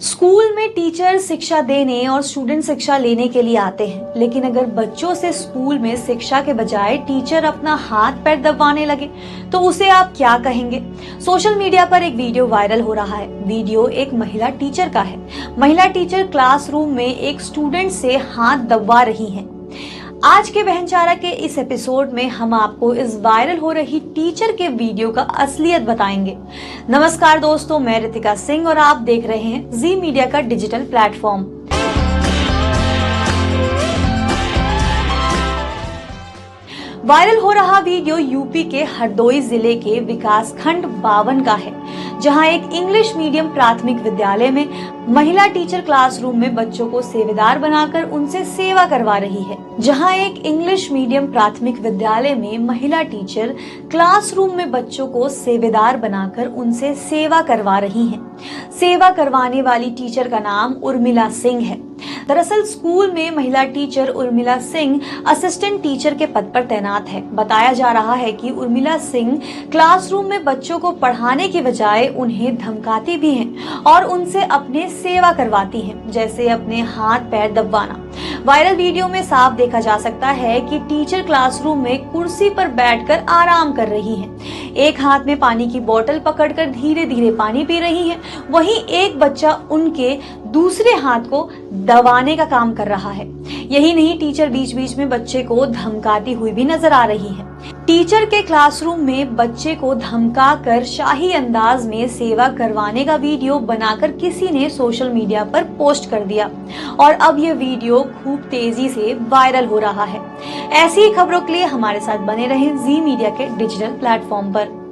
School में teacher शिक्षा देने और स्टूडेंट शिक्षा लेने के लिए आते हैं, लेकिन अगर बच्चों से स्कूल में शिक्षा के बजाय टीचर अपना हाथ पैर दबाने लगे तो उसे आप क्या कहेंगे। सोशल मीडिया पर एक वीडियो वायरल हो रहा है। वीडियो एक महिला टीचर का है। महिला टीचर क्लासरूम में एक स्टूडेंट से हाथ दबा रही हैं। आज के बहनचारा के इस एपिसोड में हम आपको इस वायरल हो रही टीचर के वीडियो का असलियत बताएंगे। नमस्कार दोस्तों, मैं रितिका सिंह और आप देख रहे हैं जी मीडिया का डिजिटल प्लेटफॉर्म। वायरल हो रहा वीडियो यूपी के हरदोई जिले के विकासखंड 52 का है, जहां एक इंग्लिश मीडियम प्राथमिक विद्यालय में महिला टीचर क्लासरूम में बच्चों को सेवेदार बनाकर उनसे सेवा करवा रही है। जहां एक इंग्लिश मीडियम प्राथमिक विद्यालय में महिला टीचर क्लासरूम में बच्चों को सेवेदार बनाकर उनसे सेवा करवा रही हैं। सेवा करवाने वाली टीचर का नाम उर्मिला सिंह है। दरअसल स्कूल में महिला teacher Urmila Singh assistant teacher के पद पर तैनात है। बताया जा रहा है कि उर्मिला सिंह क्लासरूम में बच्चों को पढ़ाने की बजाय उन्हें धमकाती भी हैं और उनसे अपने सेवा करवाती हैं, जैसे अपने हाथ पैर दबाना। वायरल वीडियो में साफ देखा जा सकता है कि टीचर क्लासरूम में कुर्सी पर बैठकर आराम कर रही हैं। एक हाथ में पानी की बोतल पकड़कर धीरे धीरे पानी पी रही हैं। वहीं एक बच्चा उनके दूसरे हाथ को दबाने का काम कर रहा है। यही नहीं, टीचर बीच बीच में बच्चे को धमकाती हुई भी नजर आ रही है। टीचर के क्लासरूम में बच्चे को धमकाकर शाही अंदाज में सेवा करवाने का वीडियो बनाकर किसी ने सोशल मीडिया पर पोस्ट कर दिया और अब ये वीडियो खूब तेजी से वायरल हो रहा है। ऐसी ही खबरों के लिए हमारे साथ बने रहें जी मीडिया के डिजिटल प्लेटफॉर्म पर।